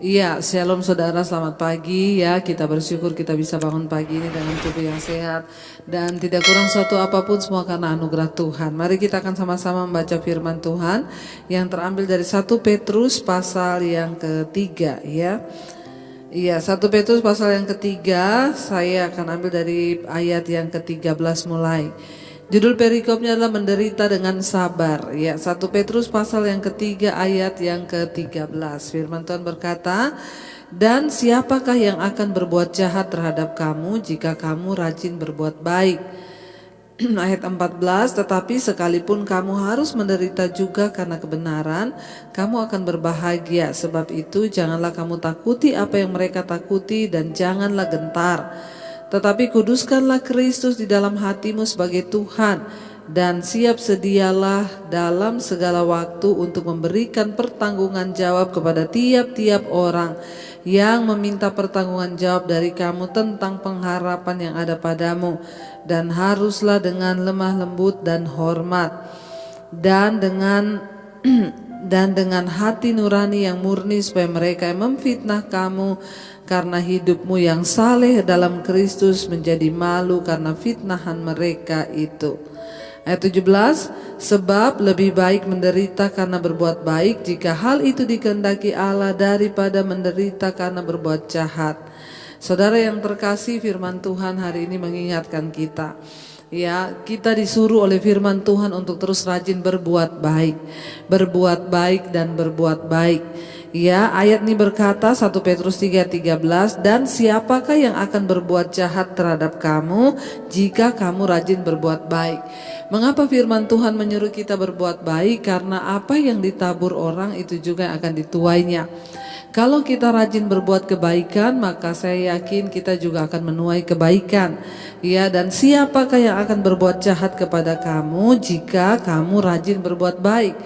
Iya, shalom saudara, selamat pagi ya. Kita bersyukur kita bisa bangun pagi ini dengan tubuh yang sehat dan tidak kurang suatu apapun, semua karena anugerah Tuhan. Mari kita akan sama-sama membaca firman Tuhan yang terambil dari 1 Petrus pasal yang ketiga ya. Iya, 1 Petrus pasal yang ketiga, saya akan ambil dari ayat yang ke-13 mulai. Judul perikopnya adalah menderita dengan sabar. Ya, 1 Petrus pasal yang ketiga ayat yang ke-13. Firman Tuhan berkata, "Dan siapakah yang akan berbuat jahat terhadap kamu jika kamu rajin berbuat baik?" Ayat 14, "Tetapi sekalipun kamu harus menderita juga karena kebenaran, kamu akan berbahagia. Sebab itu janganlah kamu takuti apa yang mereka takuti dan janganlah gentar. Tetapi kuduskanlah Kristus di dalam hatimu sebagai Tuhan, dan siap sedialah dalam segala waktu untuk memberikan pertanggungan jawab kepada tiap-tiap orang yang meminta pertanggungan jawab dari kamu tentang pengharapan yang ada padamu. Dan haruslah dengan lemah lembut dan hormat, dan dengan hati nurani yang murni, supaya mereka yang memfitnah kamu karena hidupmu yang saleh dalam Kristus menjadi malu karena fitnahan mereka itu." Ayat 17, "Sebab lebih baik menderita karena berbuat baik, jika hal itu dikehendaki Allah, daripada menderita karena berbuat jahat." Saudara yang terkasih, firman Tuhan hari ini mengingatkan kita. Ya, kita disuruh oleh firman Tuhan untuk terus rajin berbuat baik. Berbuat baik dan berbuat baik. Ya, ayat ini berkata 1 Petrus 3:13, "Dan siapakah yang akan berbuat jahat terhadap kamu jika kamu rajin berbuat baik?" Mengapa firman Tuhan menyuruh kita berbuat baik? Karena apa yang ditabur orang itu juga akan dituainya. Kalau kita rajin berbuat kebaikan, maka saya yakin kita juga akan menuai kebaikan. Ya, dan siapakah yang akan berbuat jahat kepada kamu jika kamu rajin berbuat baik?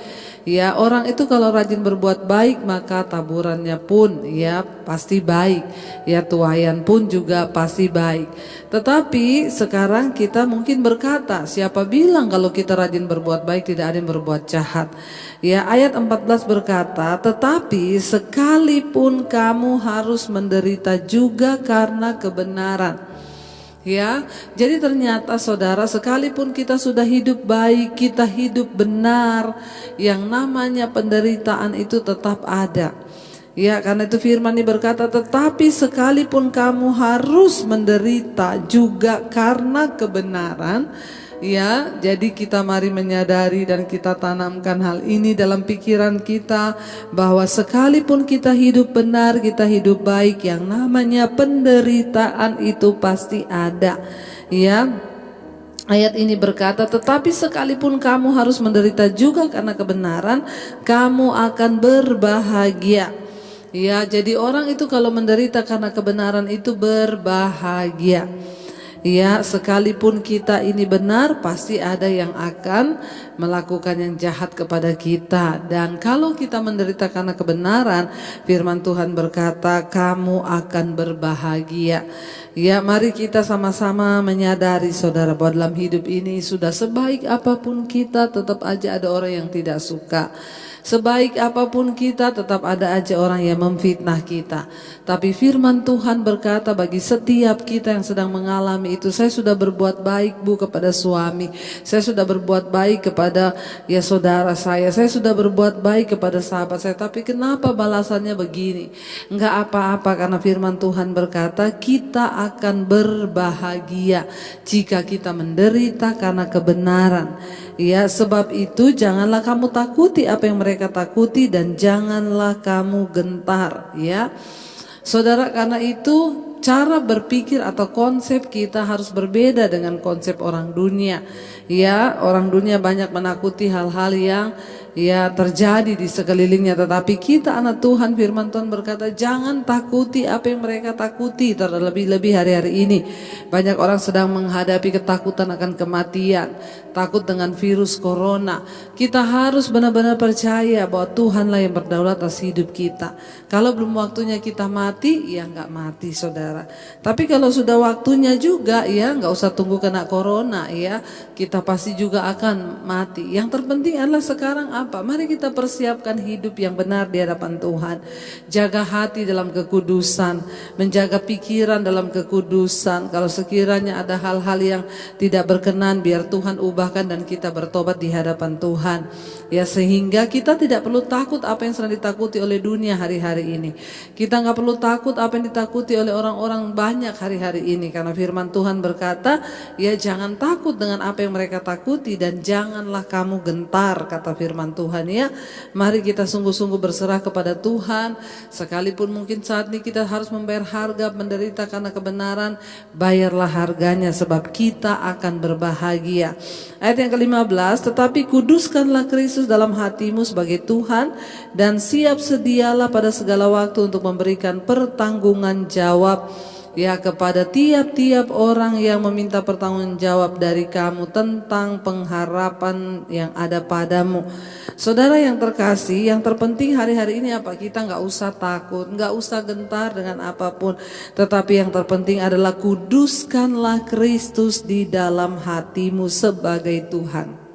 Ya, orang itu kalau rajin berbuat baik, maka taburannya pun ya pasti baik. Ya, tuaian pun juga pasti baik. Tetapi sekarang kita mungkin berkata, siapa bilang kalau kita rajin berbuat baik tidak ada yang berbuat jahat? Ya, ayat 14 berkata, "Tetapi sekalipun kamu harus menderita juga karena kebenaran." Ya, jadi ternyata saudara, sekalipun kita sudah hidup baik, kita hidup benar, yang namanya penderitaan itu tetap ada. Ya, karena itu firman ini berkata, "Tetapi sekalipun kamu harus menderita juga karena kebenaran." Ya, jadi kita mari menyadari dan kita tanamkan hal ini dalam pikiran kita, bahwa sekalipun kita hidup benar, kita hidup baik, yang namanya penderitaan itu pasti ada. Ya, ayat ini berkata, "Tetapi sekalipun kamu harus menderita juga karena kebenaran, kamu akan berbahagia." Ya, jadi orang itu kalau menderita karena kebenaran itu berbahagia. Ya, sekalipun kita ini benar, pasti ada yang akan melakukan yang jahat kepada kita. Dan kalau kita menderita karena kebenaran, firman Tuhan berkata, kamu akan berbahagia. Ya, mari kita sama-sama menyadari saudara, bahwa dalam hidup ini sudah sebaik apapun kita, tetap aja ada orang yang tidak suka. Sebaik apapun kita, tetap ada aja orang yang memfitnah kita. Tapi firman Tuhan berkata, bagi setiap kita yang sedang mengalami itu, saya sudah berbuat baik bu kepada suami, saya sudah berbuat baik kepada ya saudara saya sudah berbuat baik kepada sahabat saya, tapi kenapa balasannya begini? Enggak apa-apa, karena firman Tuhan berkata kita akan berbahagia jika kita menderita karena kebenaran. Ya, sebab itu janganlah kamu takuti apa yang mereka takuti, dan janganlah kamu gentar. Ya, saudara, karena itu cara berpikir atau konsep kita harus berbeda dengan konsep orang dunia. Ya, orang dunia banyak menakuti hal-hal yang ya terjadi di sekelilingnya, tetapi kita anak Tuhan, firman Tuhan berkata jangan takuti apa yang mereka takuti. Terlebih-lebih hari-hari ini banyak orang sedang menghadapi ketakutan akan kematian, takut dengan virus corona. Kita harus benar-benar percaya bahwa Tuhanlah yang berdaulat atas hidup kita. Kalau belum waktunya kita mati, ya enggak mati saudara. saudara. Tapi kalau sudah waktunya juga ya, nggak usah tunggu kena corona ya, kita pasti juga akan mati. Yang terpenting adalah sekarang apa? Mari kita persiapkan hidup yang benar di hadapan Tuhan. Jaga hati dalam kekudusan, menjaga pikiran dalam kekudusan. Kalau sekiranya ada hal-hal yang tidak berkenan, biar Tuhan ubahkan dan kita bertobat di hadapan Tuhan. Ya, sehingga kita tidak perlu takut apa yang sedang ditakuti oleh dunia hari-hari ini. Kita nggak perlu takut apa yang ditakuti oleh orang-orang banyak hari-hari ini, karena firman Tuhan berkata, ya jangan takut dengan apa yang mereka takuti dan janganlah kamu gentar, kata firman Tuhan ya. Mari kita sungguh-sungguh berserah kepada Tuhan. Sekalipun mungkin saat ini kita harus membayar harga menderita karena kebenaran, bayarlah harganya sebab kita akan berbahagia. Ayat yang ke-15, tetapi kuduskanlah Kristus dalam hatimu sebagai Tuhan dan siap sedialah pada segala waktu untuk memberikan pertanggungan jawab ya kepada tiap-tiap orang yang meminta pertanggungan jawab dari kamu tentang pengharapan yang ada padamu. Saudara yang terkasih, yang terpenting hari-hari ini apa? Kita nggak usah takut, nggak usah gentar dengan apapun. Tetapi yang terpenting adalah kuduskanlah Kristus di dalam hatimu sebagai Tuhan.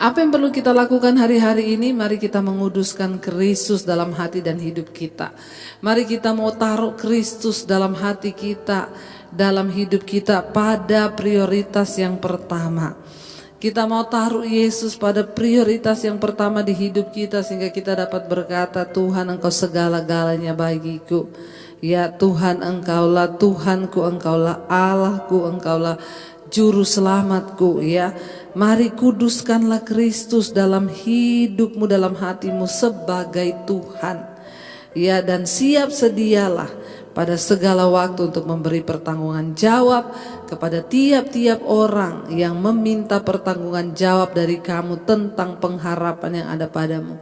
Apa yang perlu kita lakukan hari-hari ini? Mari kita menguduskan Kristus dalam hati dan hidup kita. Mari kita mau taruh Kristus dalam hati kita, dalam hidup kita pada prioritas yang pertama. Kita mau taruh Yesus pada prioritas yang pertama di hidup kita, sehingga kita dapat berkata, Tuhan Engkau segala-galanya bagiku. Ya Tuhan, Engkaulah Tuhanku, Engkaulah Allahku, Engkaulah Juru Selamatku ya. Mari kuduskanlah Kristus dalam hidupmu, dalam hatimu sebagai Tuhan ya, dan siap sedialah pada segala waktu untuk memberi pertanggungan jawab kepada tiap-tiap orang yang meminta pertanggungan jawab dari kamu tentang pengharapan yang ada padamu.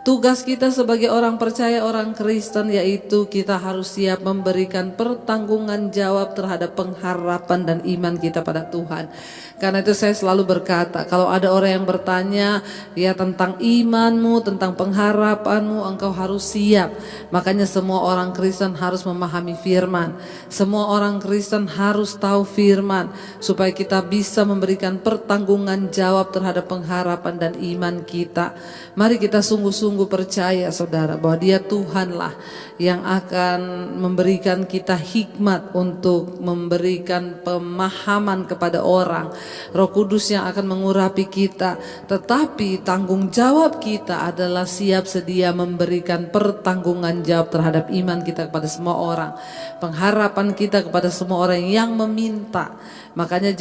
Tugas kita sebagai orang percaya, orang Kristen, yaitu kita harus siap memberikan pertanggungan jawab terhadap pengharapan dan iman kita pada Tuhan. Karena itu saya selalu berkata, kalau ada orang yang bertanya ya tentang imanmu, tentang pengharapanmu, engkau harus siap. Makanya semua orang Kristen harus memahami firman. Semua orang Kristen harus tahu firman supaya kita bisa memberikan pertanggungan jawab terhadap pengharapan dan iman kita. Mari kita sungguh-sungguh percaya saudara bahwa Dia Tuhanlah yang akan memberikan kita hikmat untuk memberikan pemahaman kepada orang. Roh Kudus yang akan mengurapi kita, tetapi tanggung jawab kita adalah siap sedia memberikan pertanggungan jawab terhadap iman kita kepada semua orang, pengharapan kita kepada semua orang yang meminta. Makanya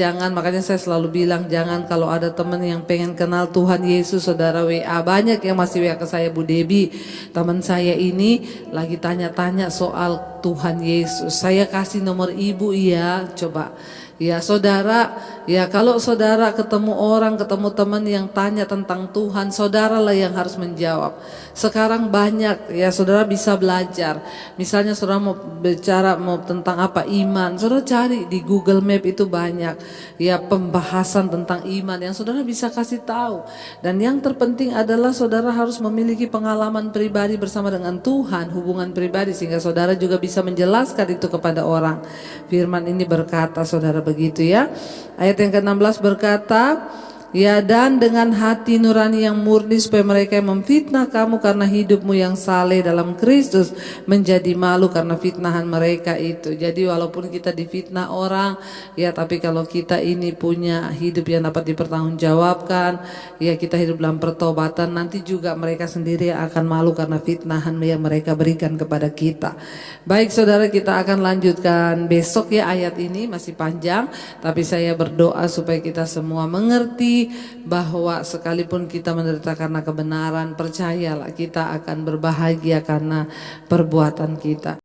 saya selalu bilang, jangan kalau ada teman yang pengen kenal Tuhan Yesus, saudara WA. Banyak yang masih WA ke saya, Bu Debi, teman saya ini lagi tanya-tanya soal Tuhan Yesus. Saya kasih nomor ibu ya, coba. Ya saudara, ya kalau saudara ketemu orang, ketemu teman yang tanya tentang Tuhan, saudaralah yang harus menjawab. Sekarang banyak ya saudara bisa belajar. Misalnya saudara mau bicara mau tentang apa iman, saudara cari di Google Map, itu banyak ya pembahasan tentang iman yang saudara bisa kasih tahu. Dan yang terpenting adalah saudara harus memiliki pengalaman pribadi bersama dengan Tuhan, hubungan pribadi, sehingga saudara juga bisa menjelaskan itu kepada orang. Firman ini berkata saudara begitu ya. Ayat yang ke-16 berkata, ya dan dengan hati nurani yang murni supaya mereka yang memfitnah kamu karena hidupmu yang saleh dalam Kristus menjadi malu karena fitnahan mereka itu. Jadi walaupun kita difitnah orang ya, tapi kalau kita ini punya hidup yang dapat dipertanggungjawabkan ya, kita hidup dalam pertobatan, nanti juga mereka sendiri akan malu karena fitnahan yang mereka berikan kepada kita. Baik saudara, kita akan lanjutkan besok ya, ayat ini masih panjang, tapi saya berdoa supaya kita semua mengerti bahwa sekalipun kita menderita karena kebenaran, percayalah kita akan berbahagia karena perbuatan kita.